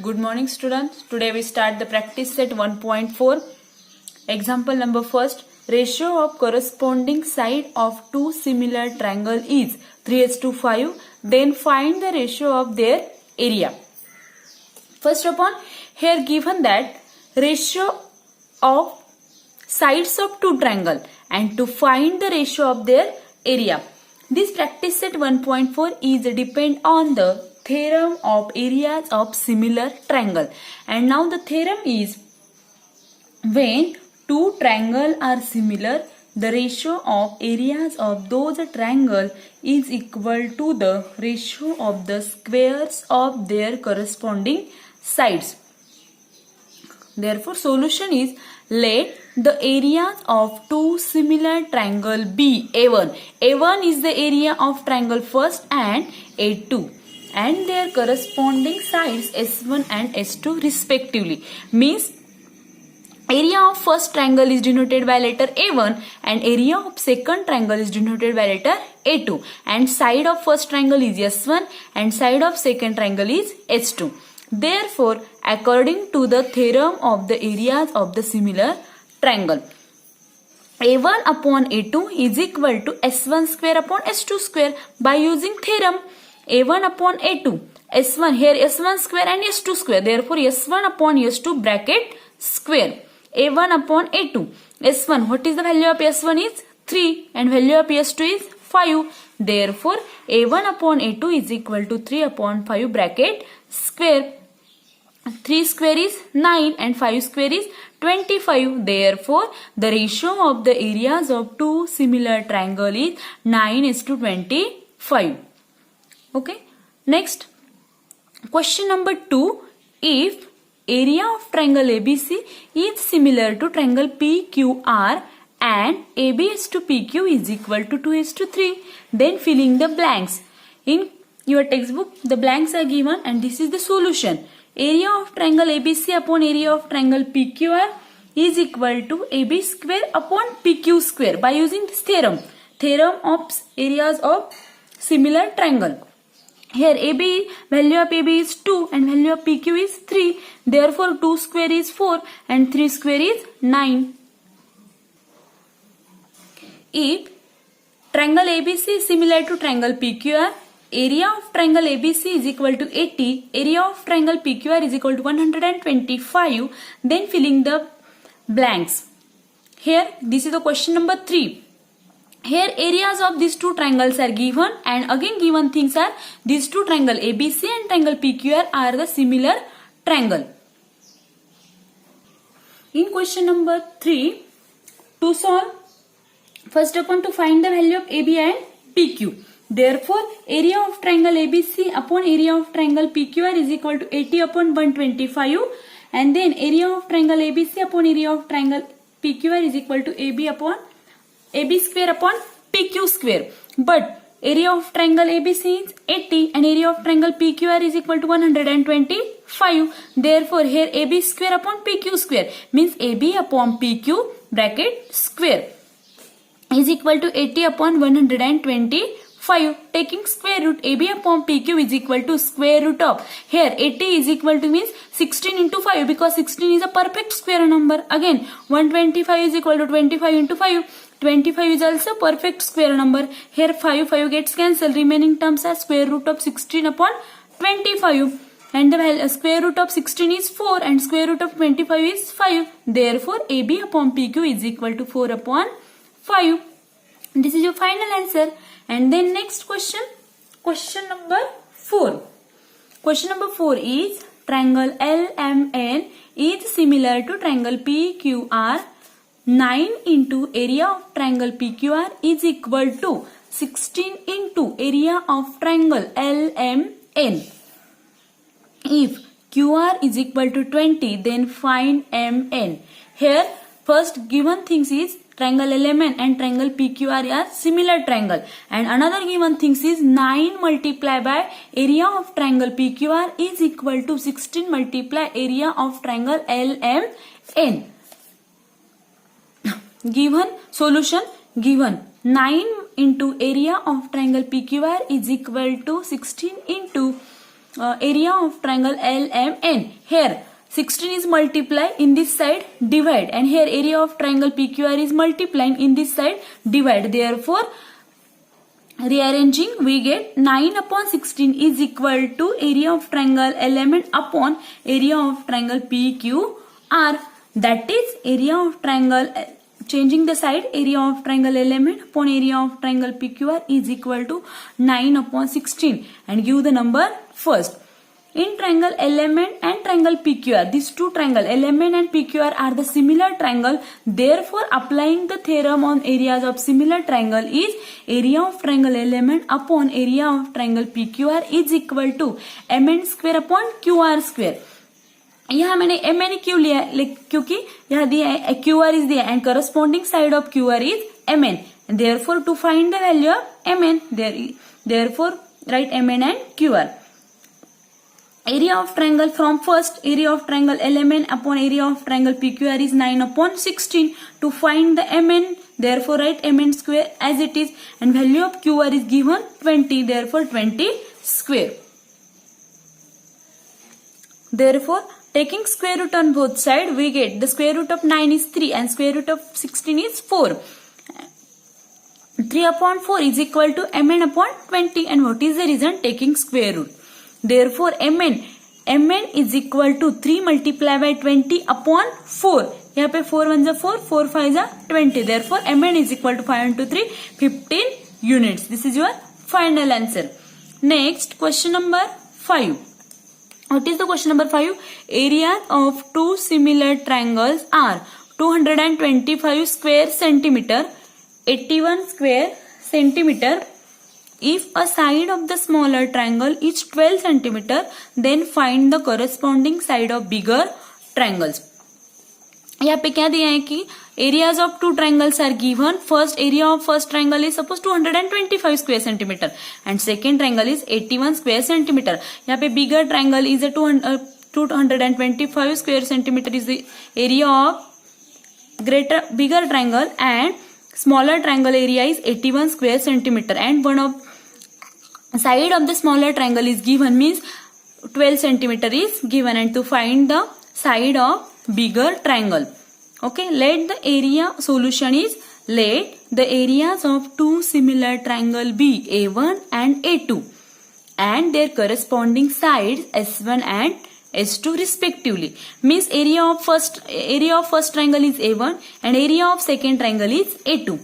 Good morning students. Today we start the practice set 1.4. Example number first. Ratio of corresponding side of two similar triangle is 3:5. Then find the ratio of their area. First upon, here given that ratio of sides of two triangle and to find the ratio of their area. This practice set 1.4 is depend on the theorem of areas of similar triangle. And now the theorem is when two triangle are similar, the ratio of areas of those triangle is equal to the ratio of the squares of their corresponding sides. Therefore, solution is let the areas of two similar triangle be A1. A1 is the area of triangle first and A2 and their corresponding sides S1 and S2 respectively. Means area of first triangle is denoted by letter A1 and area of second triangle is denoted by letter A2 and side of first triangle is S1 and side of second triangle is S2. Therefore, according to the theorem of the areas of the similar triangle, A1 upon A2 is equal to S1 square upon S2 square. By using theorem, A1 upon A2, S1 here S1 square and S2 square. Therefore, S1 upon S2 bracket square. A1 upon A2. S1, what is the value of S1 is 3 and value of S2 is 5. Therefore, A1 upon A2 is equal to 3 upon 5 bracket square. 3 square is 9 and 5 square is 25. Therefore, the ratio of the areas of two similar triangle is 9:25. Okay. Next, question number 2. If area of triangle ABC is similar to triangle PQR and ABS to PQ is equal to 2:3, then filling the blanks. In your textbook, the blanks are given and this is the solution. Area of triangle ABC upon area of triangle PQR is equal to AB square upon PQ square by using this theorem. Theorem of areas of similar triangle. Here AB, value of AB is 2 and value of PQ is 3. Therefore, 2 square is 4 and 3 square is 9. If triangle ABC is similar to triangle PQR, area of triangle ABC is equal to 80, area of triangle PQR is equal to 125, then filling the blanks. Here, this is the question number 3. Here, areas of these two triangles are given and again given things are these two triangle ABC and triangle PQR are the similar triangle. In question number 3, to solve, first upon to find the value of AB and PQ. Therefore, area of triangle ABC upon area of triangle PQR is equal to 80 upon 125 and then area of triangle ABC upon area of triangle PQR is equal to AB square upon PQ square. But area of triangle ABC is 80 and area of triangle PQR is equal to 125. Therefore, here AB square upon PQ square means AB upon PQ bracket square is equal to 80 upon 125. Taking square root, AB upon PQ is equal to square root of, here 80 is equal to means 16 into 5 because 16 is a perfect square number. Again 125 is equal to 25 into 5. 25 is also perfect square number. Here 5 gets cancelled. Remaining terms are square root of 16 upon 25. And the square root of 16 is 4 and square root of 25 is 5. Therefore, AB upon PQ is equal to 4 upon 5. This is your final answer. And then next question, question number 4. Question number 4 is triangle LMN is similar to triangle PQR. 9 into area of triangle PQR is equal to 16 into area of triangle LMN. If QR is equal to 20, then find MN. Here, first given things is triangle LMN and triangle PQR are similar triangle. And another given things is 9 multiplied by area of triangle PQR is equal to 16 multiplied area of triangle LMN. Given solution, given 9 into area of triangle PQR is equal to 16 into area of triangle LMN. Here 16 is multiply, in this side divide, and here area of triangle PQR is multiplying, in this side divide. Therefore rearranging, we get 9 upon 16 is equal to area of triangle LMN upon area of triangle PQR. That is area of triangle, changing the side, area of triangle LMN upon area of triangle PQR is equal to 9 upon 16, and give the number first. In triangle LMN and triangle PQR, these two triangle LMN and PQR are the similar triangle. Therefore, applying the theorem on areas of similar triangle is area of triangle LMN upon area of triangle PQR is equal to MN square upon QR square. यहाँ मैंने MN क्यों लिया, क्योंकि यहाँ दिया है QR is दिया and corresponding side of QR is MN. Therefore, to find the value of MN, therefore write MN and QR. Area of triangle from first, area of triangle LMN upon area of triangle PQR is 9 upon 16. To find the MN, therefore write MN square as it is, and value of QR is given 20, therefore 20 square. Therefore, taking square root on both sides, we get the square root of 9 is 3 and square root of 16 is 4. 3 upon 4 is equal to MN upon 20, and what is the reason? Taking square root. Therefore, MN is equal to 3 multiplied by 20 upon 4. यहाँ पे 4 1 is 4, 4 5 is 20. Therefore, MN is equal to 5 into 3, 15 units. This is your final answer. Next, question number 5. What is the question number 5? Area of two similar triangles are 225 square centimeter, 81 square centimeter. If a side of the smaller triangle is 12 centimeter, then find the corresponding side of bigger triangles. यहाँ पे क्या दिया है कि areas of two triangles are given. First area of first triangle is suppose 225 square centimeter and second triangle is 81 square centimeter. यहाँ पे bigger triangle is a 225 square centimeter is the area of bigger triangle, and smaller triangle area is 81 square centimeter, and one of side of the smaller triangle is given, means 12 centimeter is given, and to find the side of bigger triangle. Okay, let the area solution is, let the areas of two similar triangle be A1 and A2 and their corresponding sides S1 and S2 respectively. Means area of first triangle is A1 and area of second triangle is A2.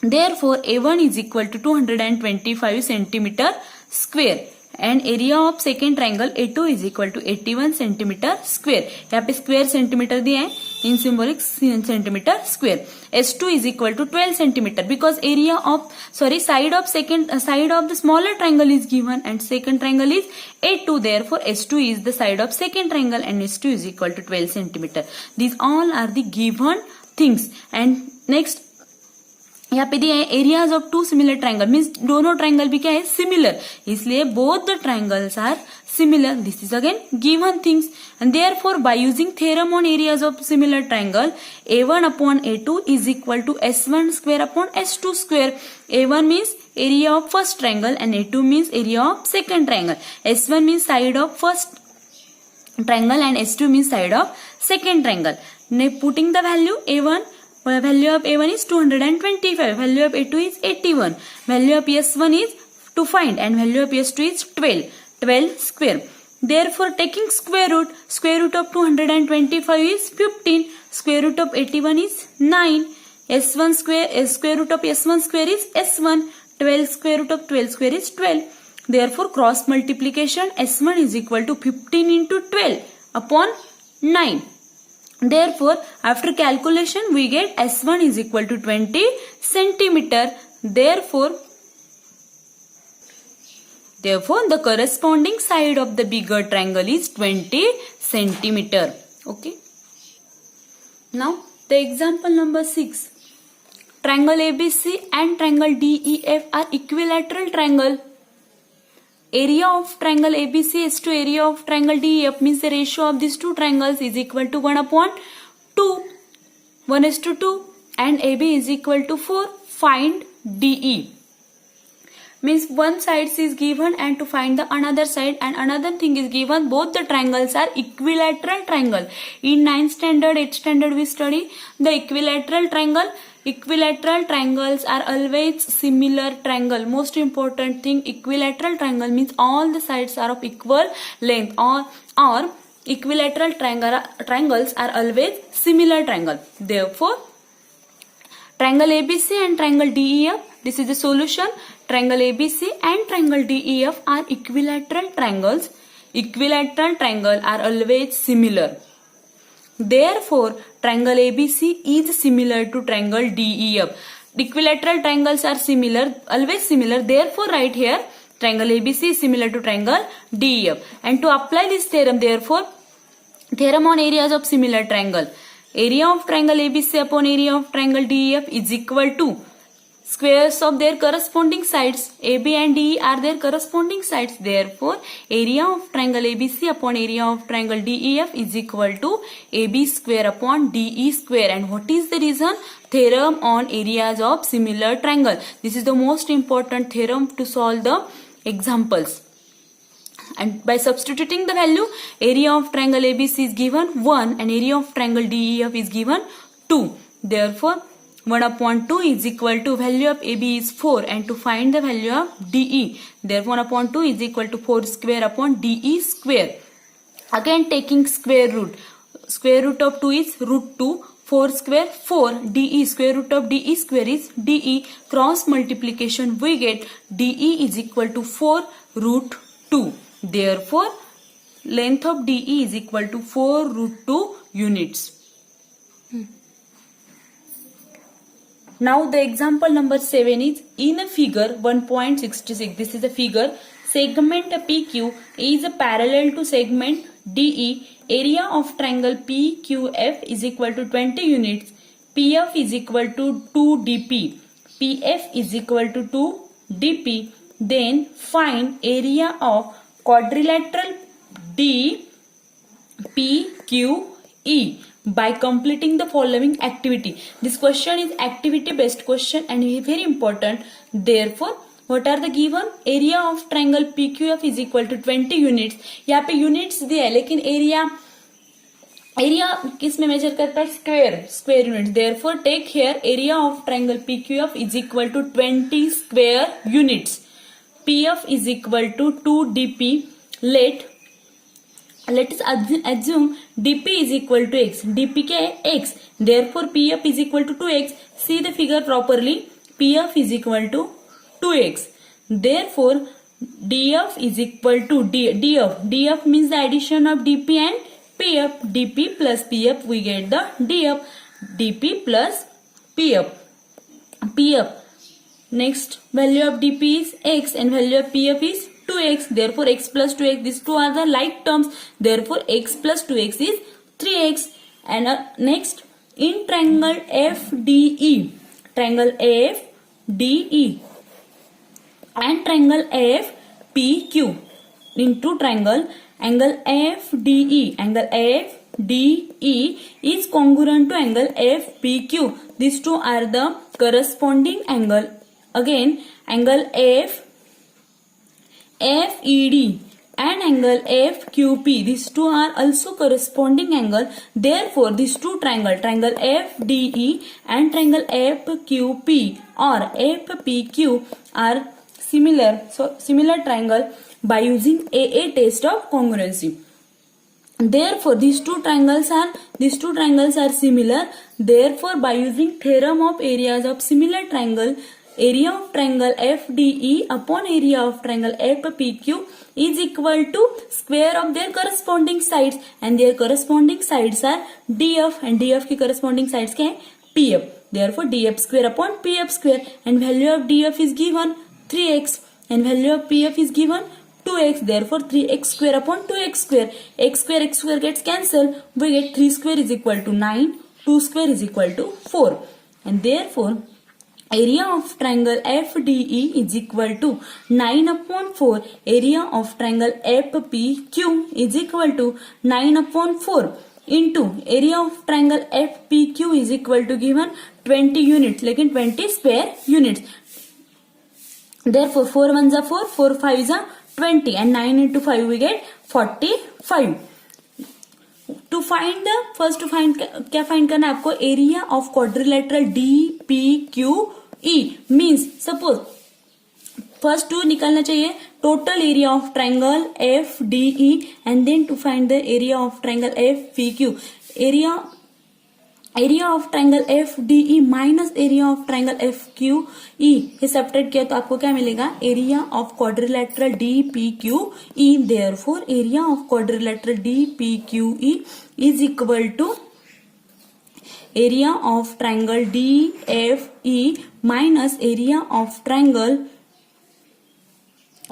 Therefore, A1 is equal to 225 centimeter square and area of second triangle A2 is equal to 81 centimeter square. यहाँ पे square centimeter दिया है in symbolic centimeter square. S2 is equal to 12 centimeter because area of side of the smaller triangle is given and second triangle is A2. Therefore, S2 is the side of second triangle and S2 is equal to 12 centimeter. These all are the given things. And next, यहाँ पे दिया है areas of two similar triangle, means दोनों triangle भी क्या है, similar, इसलिए both the triangles are similar. This is again given things and therefore by using theorem on areas of similar triangle A1 upon A2 is equal to S1 square upon S2 square. A1 means area of first triangle and A2 means area of second triangle. S1 means side of first triangle and S2 means side of second triangle. Now putting the value A1, value of A1 is 225, value of A2 is 81, value of S1 is to find and value of S2 is 12 square. Therefore, taking square root of 225 is 15, square root of 81 is 9, S1 square root of S1 square is S1, 12 square root of 12 square is 12. Therefore, cross multiplication S1 is equal to 15 into 12 upon 9. Therefore, after calculation we get S1 is equal to 20 centimeter. Therefore, the corresponding side of the bigger triangle is 20 centimeter. Okay. Now, the example number 6. Triangle ABC and triangle DEF are equilateral triangle. Area of triangle ABC is to area of triangle DEF, means the ratio of these two triangles is equal to 1 upon 2, 1:2, and AB is equal to 4. Find DE. means one side is given and to find the another side, and another thing is given, both the triangles are equilateral triangle. In 9th standard, 8th standard we study the equilateral triangle. Equilateral triangles are always similar triangle. Most important thing, equilateral triangle means all the sides are of equal length, or equilateral triangles are always similar triangle. Therefore, triangle ABC and triangle DEF, this is the solution. Triangle ABC and triangle DEF are equilateral triangles. Equilateral triangles are always similar. Therefore, triangle ABC is similar to triangle DEF. Equilateral triangles are similar, always similar. Therefore, right here, triangle ABC is similar to triangle DEF. And to apply this theorem, therefore, theorem on areas of similar triangle. Area of triangle ABC upon area of triangle DEF is equal to squares of their corresponding sides. AB and DE are their corresponding sides. Therefore, area of triangle ABC upon area of triangle DEF is equal to AB square upon DE square. And what is the reason? Theorem on areas of similar triangle. This is the most important theorem to solve the examples. And by substituting the value, area of triangle ABC is given 1 and area of triangle DEF is given 2. Therefore, 1 upon 2 is equal to value of AB is 4, and to find the value of DE, therefore 1 upon 2 is equal to 4 square upon DE square. Again taking square root. Square root of 2 is root 2. 4 square 4. DE, square root of DE square is DE. Cross multiplication we get DE is equal to 4 root 2. Therefore, length of DE is equal to 4 root 2 units. Now the example number 7 is in a figure 1.66. This is a figure. Segment PQ is parallel to segment DE. Area of triangle PQF is equal to 20 units. PF is equal to 2 DP. PF is equal to 2 DP. Then find area of quadrilateral DPQE by completing the following activity. This question is activity based question and very important. Therefore, what are the given? Area of triangle PQF is equal to 20 units. यहाँ पे units दिया है, लेकिन area किस में major करता है? square units. Therefore, take here area of triangle PQF is equal to 20 square units. PF is equal to 2 DP. Let us assume DP is equal to x. DP क्या है? X. Therefore, PF is equal to 2x. See the figure properly. PF is equal to 2x. Therefore, DF is equal to DF. DF means the addition of DP and PF. DP plus PF, we get the DF. DP plus PF. PF. Next value of DP is x and value of PF is 2x. Therefore, x plus 2x, these two are the like terms. Therefore, x plus 2x is 3x. And next, in triangle FDE, triangle FDE and triangle FPQ, into triangle, angle FDE, angle FDE is congruent to angle FPQ. These two are the corresponding angle. Again, angle FED and angle FQP, these two are also corresponding angle. Therefore, these two triangle FDE and triangle FQP or FPQ are similar. So, similar triangle by using AA test of congruency. Therefore, these two triangles are similar. Therefore, by using theorem of areas of similar triangle, area of triangle FDE upon area of triangle FPQ is equal to square of their corresponding sides, and their corresponding sides are DF and DF की corresponding sides क्या है? PF. Therefore, DF square upon PF square, and value of DF is given 3x and value of PF is given 2x. Therefore, 3x square upon 2x square. X square gets cancelled. We get 3 square is equal to 9. 2 square is equal to 4. And therefore, area of triangle FDE is equal to 9 upon 4. Area of triangle FPQ is equal to 9 upon 4 into area of triangle FPQ is equal to given 20 units, लेकिन 20 square units. Therefore 4 ones are 4, 4 5s are 20 and 9 into 5 we get 45. To find the first to find क्या find करना है आपको area of quadrilateral DPQE means suppose first to निकालना चाहिए total area of triangle FDE and then to find the area of triangle FPQ. Area of triangle FDE minus area of triangle FQE ये subtract किया तो आपको क्या मिलेगा area of quadrilateral DPQE. Therefore area of quadrilateral DPQE is equal to area of triangle DFE minus area of triangle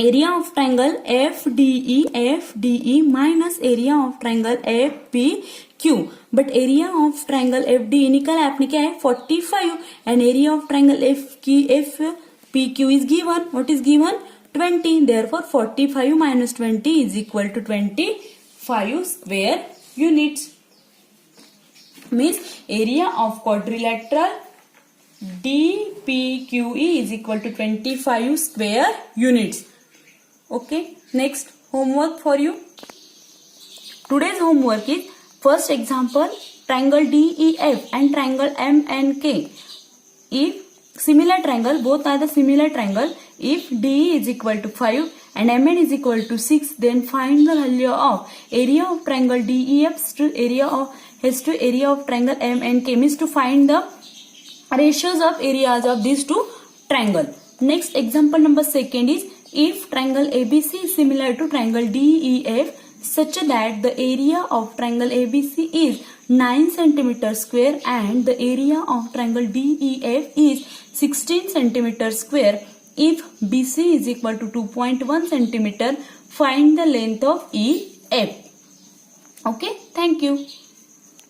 FDE minus area of triangle FPQ. But area of triangle FDE निकाला आपने क्या है 45 and area of triangle FPQ is given. What is given? 20. Therefore 45 minus 20 is equal to 25 square units. Means area of quadrilateral DPQE is equal to 25 square units. Okay, next homework for you. Today's homework is first example triangle DEF and triangle MNK. If similar triangle, both are the similar triangle, if DE is equal to 5 and MN is equal to 6, then find the value of area of triangle DEF to area of triangle MNK. Means to find the ratios of areas of these two triangle. Next example number second is if triangle ABC is similar to triangle DEF such that the area of triangle ABC is 9 cm square and the area of triangle DEF is 16 cm square. If BC is equal to 2.1 cm, find the length of EF. Okay, thank you.